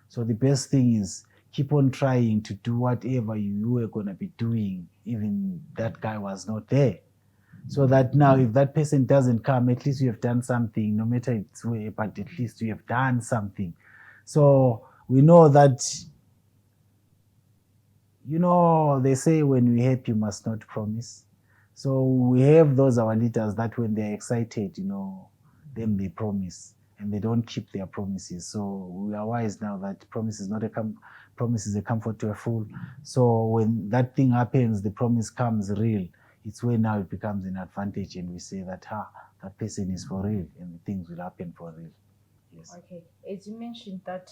S2: So the best thing is keep on trying to do whatever you were going to be doing, even that guy was not there. So that now if that person doesn't come, at least you have done something, no matter its way, but at least you have done something. So we know that, they say when we help, you must not promise. So we have those, our leaders, that when they're excited, then they promise and they don't keep their promises. So we are wise now that promise is not promise is a comfort to a fool. So when that thing happens, the promise comes real. It's when now it becomes an advantage, and we say that that person is for real, and the things will happen for real. Yes.
S1: Okay, as you mentioned that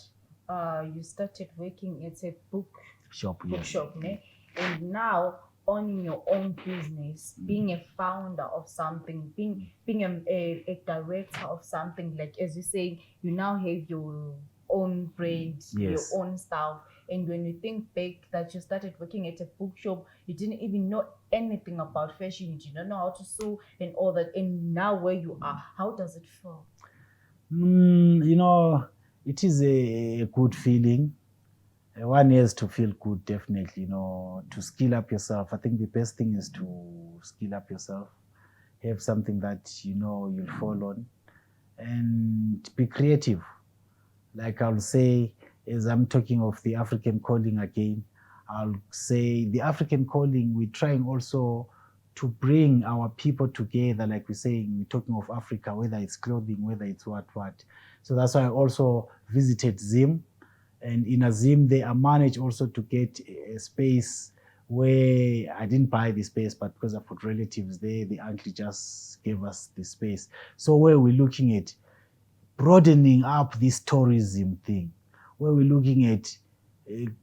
S1: you started working at a
S2: Bookshop,
S1: ne? And now owning your own business, being a founder of something, being a director of something, like as you say, you now have your own brand, your own stuff. And when you think back that you started working at a bookshop, you didn't even know anything about fashion, you didn't know how to sew and all that, and now where you are, how does it feel?
S2: It is a good feeling. One has to feel good, definitely, to skill up yourself. I think the best thing is to skill up yourself, have something that you'll fall on, and be creative. Like I'll say, as I'm talking of the African calling again, I'll say the African calling, we're trying also to bring our people together. Like we're saying, we're talking of Africa, whether it's clothing, whether it's what. So that's why I also visited Zim. And in Azim, they are managed also to get a space where I didn't buy the space, but because I've got relatives there, the uncle just gave us the space. So where we're looking at broadening up this tourism thing, where we're looking at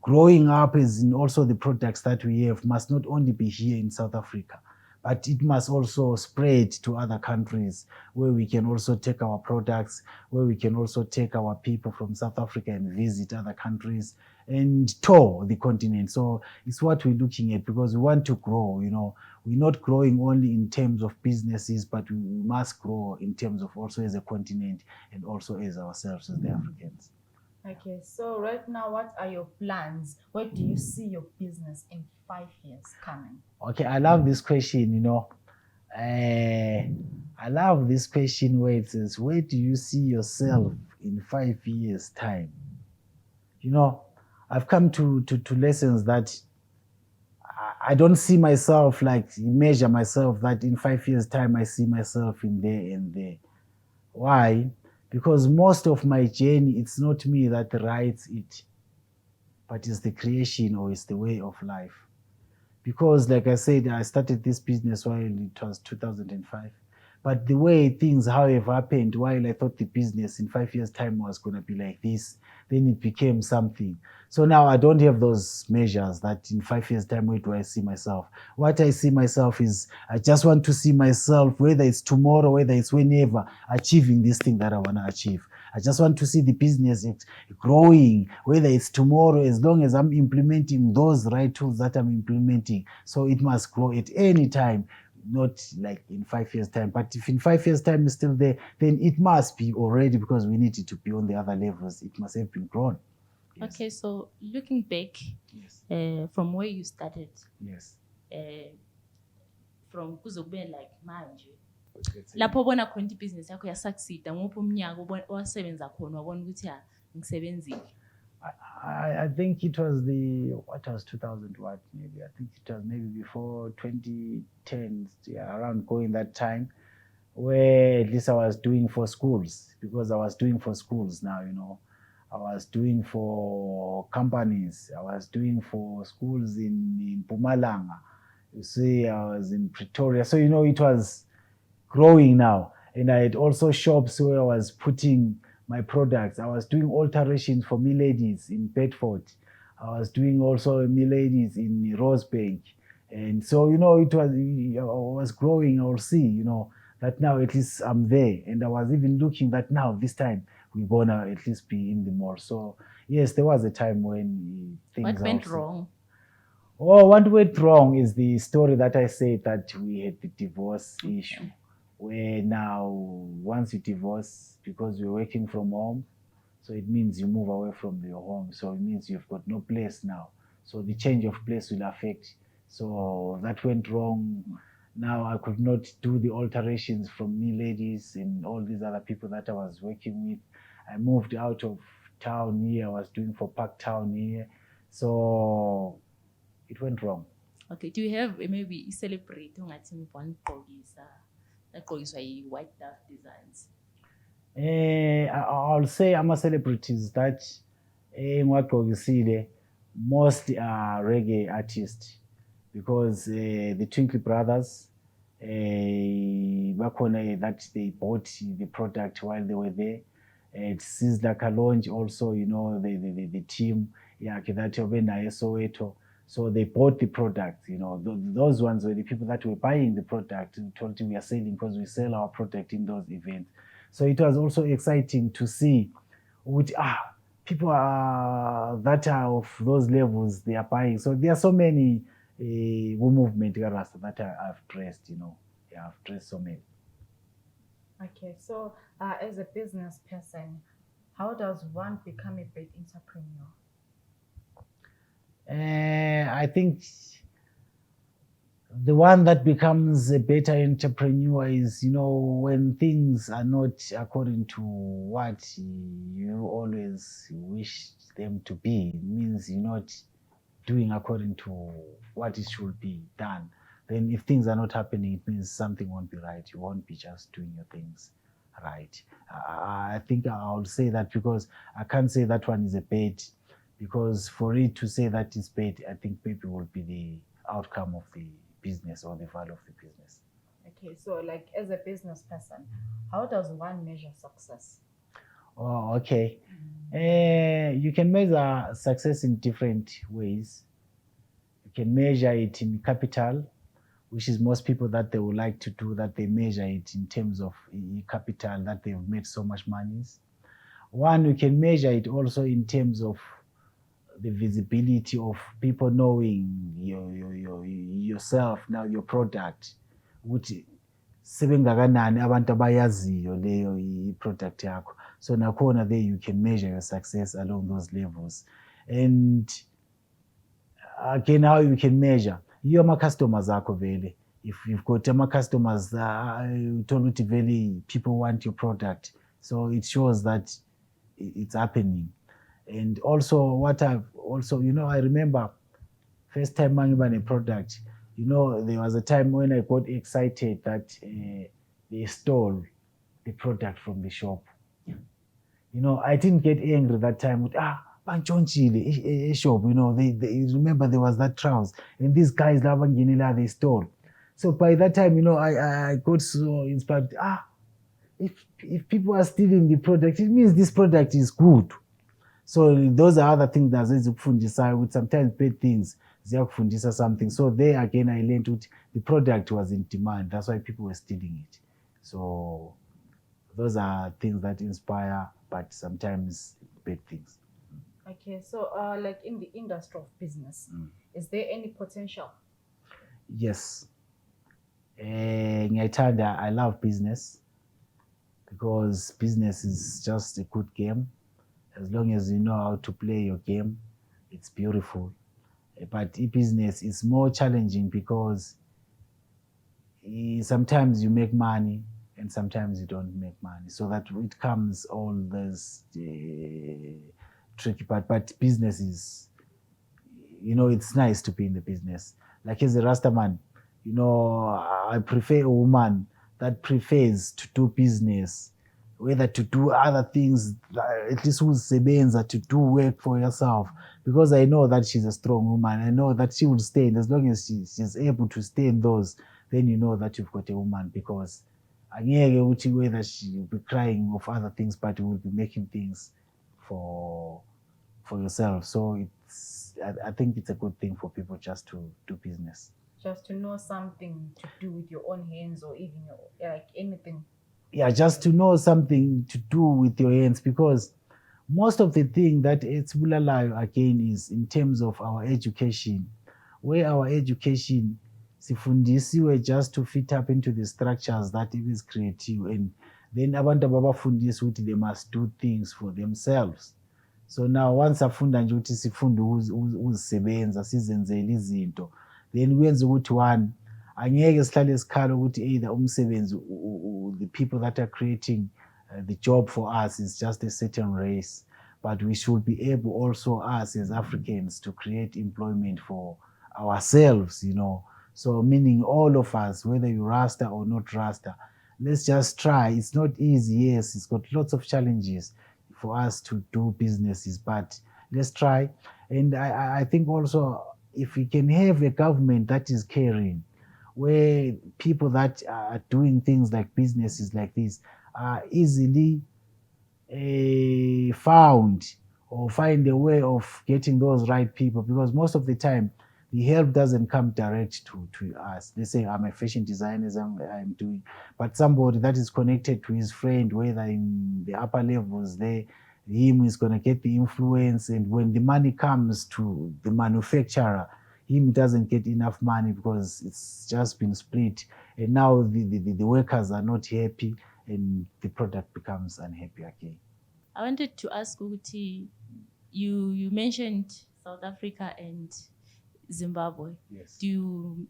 S2: growing up, as in also the products that we have must not only be here in South Africa, but it must also spread to other countries, where we can also take our products, where we can also take our people from South Africa and visit other countries and tour the continent. So it's what we're looking at, because we want to grow. We're not growing only in terms of businesses, but we must grow in terms of also as a continent and also as ourselves as the Africans.
S1: Okay, so right now, what are your plans? Where do you see your business in 5 years coming?
S2: Okay, I love this question, I love this question where it says, where do you see yourself in 5 years' time? I've come to lessons that I don't see myself like measure myself that in 5 years' time I see myself in there and there. Why? Because most of my journey, it's not me that writes it, but it's the creation or it's the way of life. Because, like I said, I started this business while it was 2005. But the way things, however, happened, while I thought the business in 5 years' time was going to be like this, then it became something. So now I don't have those measures that in 5 years' time, where do I see myself? What I see myself is I just want to see myself, whether it's tomorrow, whether it's whenever, achieving this thing that I want to achieve. I just want to see the business growing, whether it's tomorrow, as long as I'm implementing those right tools that I'm implementing. So it must grow at any time, not like in 5 years' time. But if in 5 years' time it's still there, then it must be already, because we need it to be on the other levels. It must have been grown. Yes.
S3: Okay, so looking back
S2: Yes.
S3: from where you started,
S2: Yes.
S3: from kuzokube like manje,
S2: Let's say-
S3: lapho ubona khona ukuthi ibhizinisi yakho yasucceeda, nguphi umnyaka owasebenza khona wabona ukuthi ngisebenzile?
S2: I think it was what was 2000 what maybe. I think it was maybe before 2010, yeah, around going that time, where at least I was doing for schools, because I was doing for schools now, I was doing for companies, I was doing for schools in Mpumalanga. You see, I was in Pretoria. So, it was growing now. And I had also shops where I was putting my products. I was doing alterations for me ladies in Bedford. I was doing also me ladies in Rosebank. And so, I was growing. I will see, that now at least I'm there. And I was even looking that now, this time, we're going to at least be in the mall. So, yes, there was a time when things...
S3: What went wrong?
S2: Oh, what went wrong is the story that I said, that we had the divorce issue. Where now, once you divorce, because you're working from home, so it means you move away from your home. So it means you've got no place now. So the change of place will affect. So that went wrong. Now I could not do the alterations from me ladies and all these other people that I was working with. I moved out of town here. I was doing for Park Town here. So it went wrong.
S3: Okay, do you have maybe celebrate ungathi ngibonigqokisa agqokiswa yi-White Dove Designs?
S2: I'll say I'm a celebrities that most are reggae artists, because the Twinkle Brothers, that they bought the product while they were there. Sizzla Kalonji also, the team, that Soweto. So they bought the product, those ones were the people that were buying the product, told you we are selling, because we sell our product in those events. So it was also exciting to see which people that are of those levels, they are buying. So there are so many movement that I've dressed, I've dressed so many.
S1: Okay, so as a business person, how does one become a great entrepreneur?
S2: I think the one that becomes a better entrepreneur is, when things are not according to what you always wish them to be. It means you're not doing according to what it should be done. Then if things are not happening, it means something won't be right. You won't be just doing your things right. I think I'll say that, because I can't say that one is a bad, because for it to say that it's bad, I think maybe will be the outcome of the business or the value of the business.
S1: Okay, so like as a business person, how does one measure success?
S2: Oh, okay. You can measure success in different ways. You can measure it in capital, which is most people that they would like to do, that they measure it in terms of capital, that they've made so much money. One, you can measure it also in terms of the visibility of people knowing yourself, now your product, which sebengakanani abantu abayaziyo leyo i-product yakho. So nakhona there you can measure your success along those levels. And again, how you can measure, you are customers akho vele. If you've got customers, you told ukuthi vele people want your product, so it shows that it's happening. And also what I've also, I remember first time mangiba a product, there was a time when I got excited that they stole the product from the shop. I didn't get angry that time with bantshontshile shop, they remember there was that trounced, and these guys they stole. So by that time, I got so inspired. If people are stealing the product, it means this product is good. So those are other things that zikufundisa with sometimes bad things ziyakufundisa something. So there again I learned that the product was in demand. That's why people were stealing it. So those are things that inspire, but sometimes bad things.
S1: Okay, so like in the industry of business, is there any potential?
S2: Yes. Ngiyayithanda, I love business because business is just a good game. As long as you know how to play your game, it's beautiful. But business is more challenging because sometimes you make money and sometimes you don't make money. So that it comes all this tricky part. But business is, it's nice to be in the business. Like as a Rastaman, I prefer a woman that prefers to do business, whether to do other things, at least who's sebenza, to do work for yourself, because I know that she's a strong woman. I know that she will stay, and as long as she's able to stay in those, then you know that you've got a woman, because whether she will be crying of other things, but you will be making things for yourself. So I think it's a good thing for people just to do business.
S1: Just to know something to do with your own hands, or even like anything.
S2: Yeah, just to know something to do with your hands, because most of the thing that it's bulalayo again is in terms of our education, where our education sifundisiwe just to fit up into the structures that it is creative, and then abantu ababafundisi ukuthi they must do things for themselves. So now once afunda nje ukuthi sifunde uzisebenza sizenzele izinto, then kuyenza ukuthi one angeke sihlale sikhala ukuthi either umsebenzi the people that are creating the job for us is just a certain race, but we should be able also, us as Africans, to create employment for ourselves, So meaning all of us, whether you're Rasta or not Rasta, let's just try. It's not easy, yes, it's got lots of challenges for us to do businesses, but let's try. And I think also if we can have a government that is caring, where people that are doing things like businesses like this are easily found, or find a way of getting those right people, because most of the time the help doesn't come direct to us. They say, I'm a fashion designer, I'm doing, but somebody that is connected to his friend, whether in the upper levels there, him is going to get the influence, and when the money comes to the manufacturer, him doesn't get enough money because it's just been split, and now the workers are not happy and the product becomes unhappy again.
S3: I wanted to ask Uti, you mentioned South Africa and Zimbabwe.
S2: Yes.
S3: Do you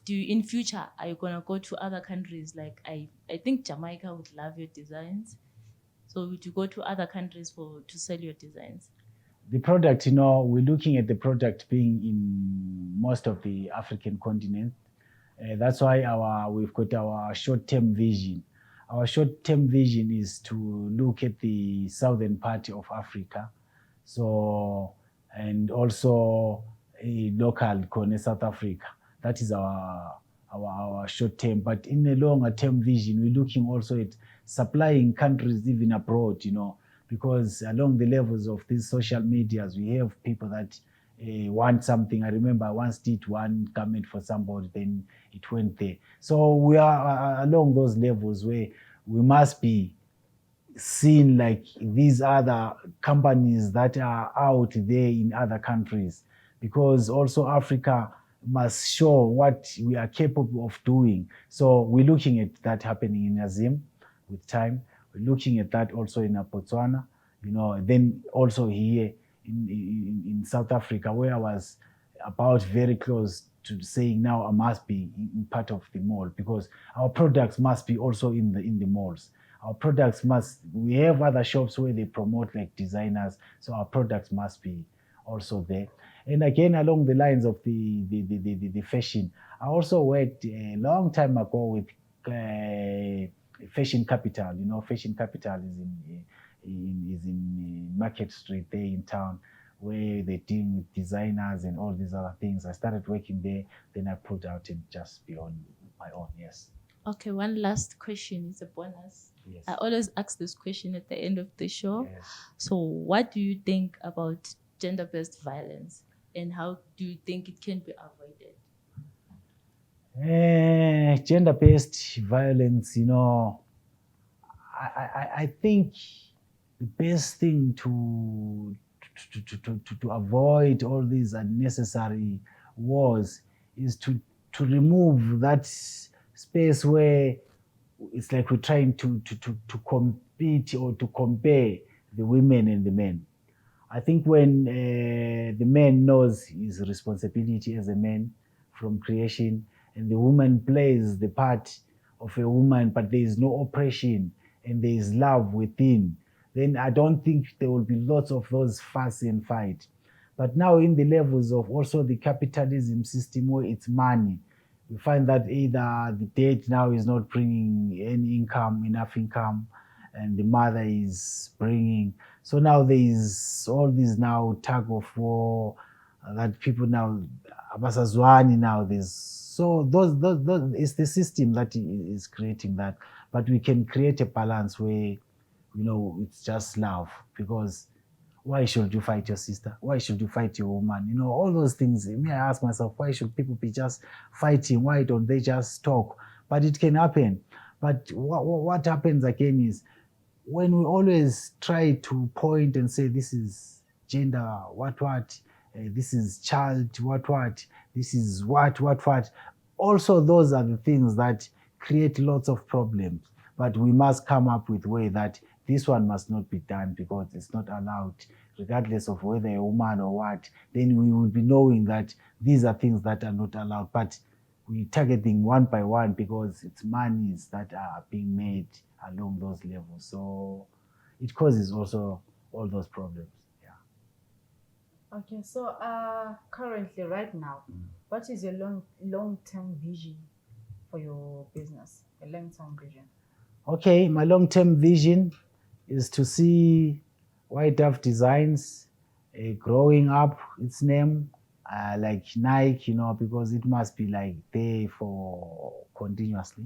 S3: in future, are you gonna go to other countries? Like I think Jamaica would love your designs. So would you go to other countries to sell your designs?
S2: The product, we're looking at the product being in most of the African continent. That's why we've got our short-term vision. Our short-term vision is to look at the southern part of Africa. So, and also a local corner, South Africa. That is our short-term. But in a longer-term vision, we're looking also at supplying countries even abroad, because along the levels of these social medias, we have people that want something. I remember I once did one comment for somebody, then it went there. So we are along those levels where we must be seen like these other companies that are out there in other countries, because also Africa must show what we are capable of doing. So we're looking at that happening in Azim with time. looking at that also in Botswana, then also here in South Africa, where I was about very close to saying now I must be in part of the mall, because our products must be also in the malls. Our products we have other shops where they promote like designers, so our products must be also there. And again, along the lines of the fashion, I also worked a long time ago with Fashion Capital. Fashion Capital is in Market Street there in town, where they deal with designers and all these other things. I started working there, then I pulled out and just be on my own. Yes.
S3: Okay, one last question is a bonus.
S2: Yes.
S3: I always ask this question at the end of the show.
S2: Yes.
S3: So, what do you think about gender-based violence, and how do you think it can be avoided?
S2: Gender-based violence, I think the best thing to avoid all these unnecessary wars is to remove that space where it's like we're trying to compete or to compare the women and the men. I think when the man knows his responsibility as a man from creation, and the woman plays the part of a woman, but there is no oppression and there is love within, then I don't think there will be lots of those fuss and fight. But now in the levels of also the capitalism system where it's money, we find that either the date now is not bringing any enough income, and the mother is bringing. So now there is all this now tug of war that people now, abasazwani now, there's so those it's the system that is creating that. But we can create a balance where it's just love, because why should you fight your sister? Why should you fight your woman? All those things. Me, I ask myself, why should people be just fighting? Why don't they just talk? But it can happen. But what happens again is when we always try to point and say this is gender, this is child, this is what. Also, those are the things that create lots of problems. But we must come up with a way that this one must not be done because it's not allowed, regardless of whether a woman or what. Then we will be knowing that these are things that are not allowed. But we're targeting one by one because it's monies that are being made along those levels. So it causes also all those problems. Yeah.
S1: Okay, so currently, right now, what is your long-term vision for your business? A long-term vision.
S2: Okay, my long-term vision is to see White Dove Designs growing up its name, like Nike, because it must be like there for continuously.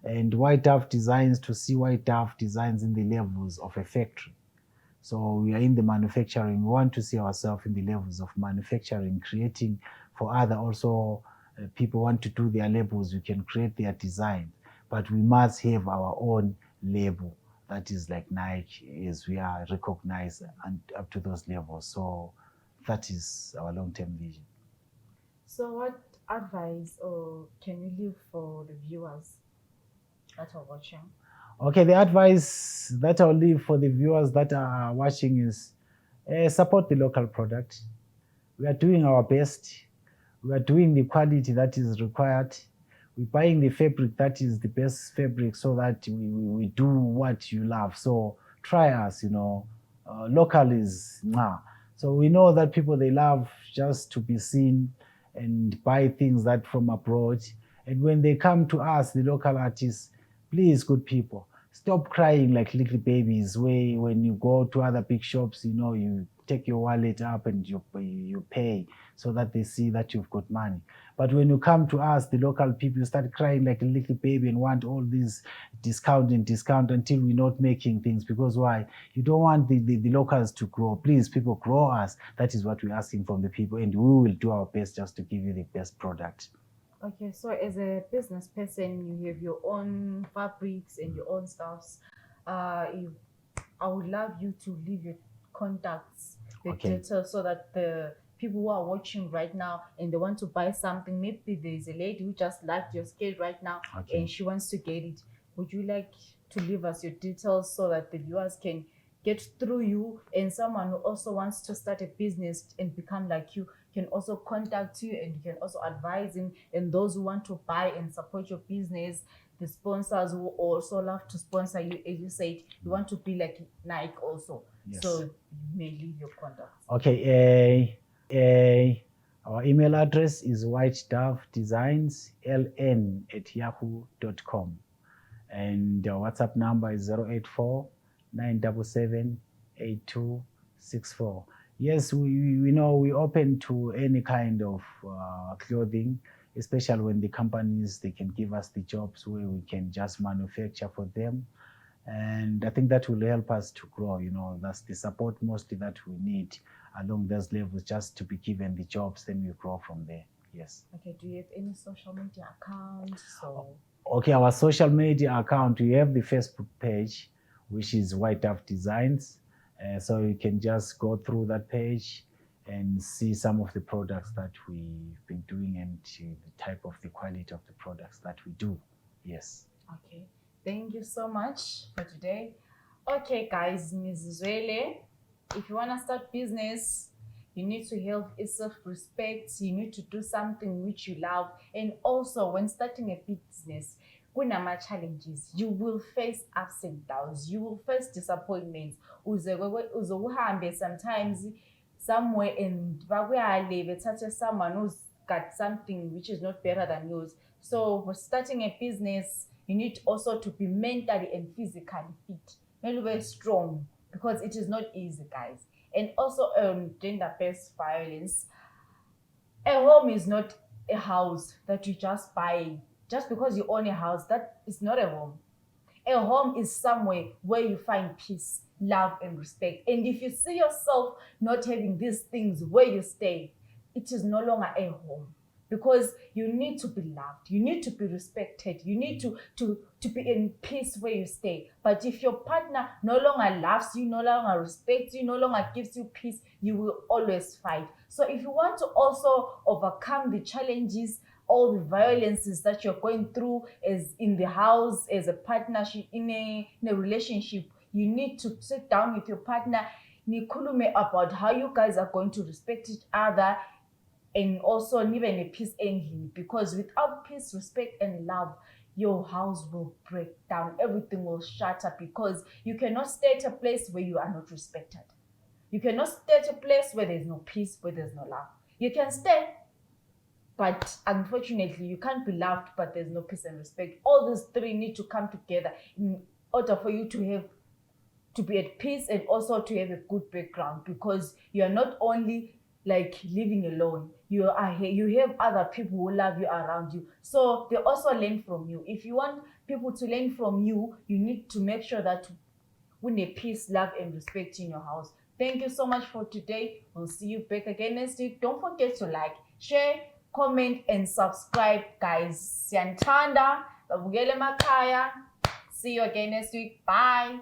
S2: And White Dove Designs, to see White Dove Designs in the levels of a factory. So we are in the manufacturing. We want to see ourselves in the levels of manufacturing, creating for other also people want to do their labels. We can create their design, but we must have our own label that is like Nike, as we are recognized and up to those levels. So that is our long-term vision.
S1: So what advice or can you leave for the viewers that are watching?
S2: Okay, the advice that I'll leave for the viewers that are watching is support the local product. We are doing our best. We are doing the quality that is required. We're buying the fabric that is the best fabric so that we do what you love. So try us, local is nah. So we know that people, they love just to be seen and buy things that from abroad. And when they come to us, the local artists, please, good people, stop crying like little babies where when you go to other big shops, you take your wallet up and you pay so that they see that you've got money. But when you come to us, the local people, you start crying like a little baby and want all this discount until we're not making things. Because why? You don't want the locals to grow. Please, people, grow us. That is what we're asking from the people, and we will do our best just to give you the best product.
S1: Okay, so as a business person, you have your own fabrics and your own stuffs. I would love you to leave your contacts, your details, so that the people who are watching right now and they want to buy something, maybe there's a lady who just liked your skirt right now and she wants to get it. Would you like to leave us your details so that the viewers can get through you, and someone who also wants to start a business and become like you can also contact you, and you can also advise him. And those who want to buy and support your business, the sponsors who also love to sponsor you, as you said, you want to be like Nike also.
S2: Yes.
S1: So you may leave your contacts.
S2: Okay. Our email address is whitedovedesignsln@yahoo.com, and our WhatsApp number is 084 977 8264. Yes, we know we open to any kind of clothing, especially when the companies, they can give us the jobs where we can just manufacture for them. And I think that will help us to grow. That's the support mostly that we need along those levels, just to be given the jobs, then we grow from there. Yes.
S1: Okay, do you have any social media accounts?
S2: Okay, our social media account, we have the Facebook page, which is White Dove Designs. So you can just go through that page and see some of the products that we've been doing and the type of the quality of the products that we do. Yes.
S1: Okay, thank you so much for today. Okay, guys, Mrs. if you want to start business, you need to have a self-respect. You need to do something which you love. And also, when starting a business, kunama challenges. You will face ups and downs. You will face disappointments. Uzokuhambe sometimes somewhere and bethathe someone who's got something which is not better than yours. So for starting a business, you need also to be mentally and physically fit. Very, very strong, because it is not easy, guys. And also gender-based violence. A home is not a house that you just buy. Just because you own a house, that is not a home. A home is somewhere where you find peace, love, and respect. And if you see yourself not having these things where you stay, it is no longer a home. Because you need to be loved, you need to be respected, you need to be in peace where you stay. But if your partner no longer loves you, no longer respects you, no longer gives you peace, you will always fight. So if you want to also overcome the challenges, all the violences that you're going through as in the house, as a partnership, in a relationship, you need to sit down with your partner, nikulume about how you guys are going to respect each other, and also live in a peace ending. Because without peace, respect, and love, your house will break down. Everything will shatter, because you cannot stay at a place where you are not respected. You cannot stay at a place where there's no peace, where there's no love. You can stay, but unfortunately, you can't be loved, but there's no peace and respect. All these three need to come together in order for you to be at peace, and also to have a good background, because you are not only like living alone, you have other people who love you around you, so they also learn from you. If you want people to learn from you, you need to make sure that we need peace, love, and respect in your house. Thank you so much for today. We'll see you back again next week. Don't forget to like, share, comment, and subscribe, guys. Siyanthanda, babukele emakhaya. See you again next week. Bye.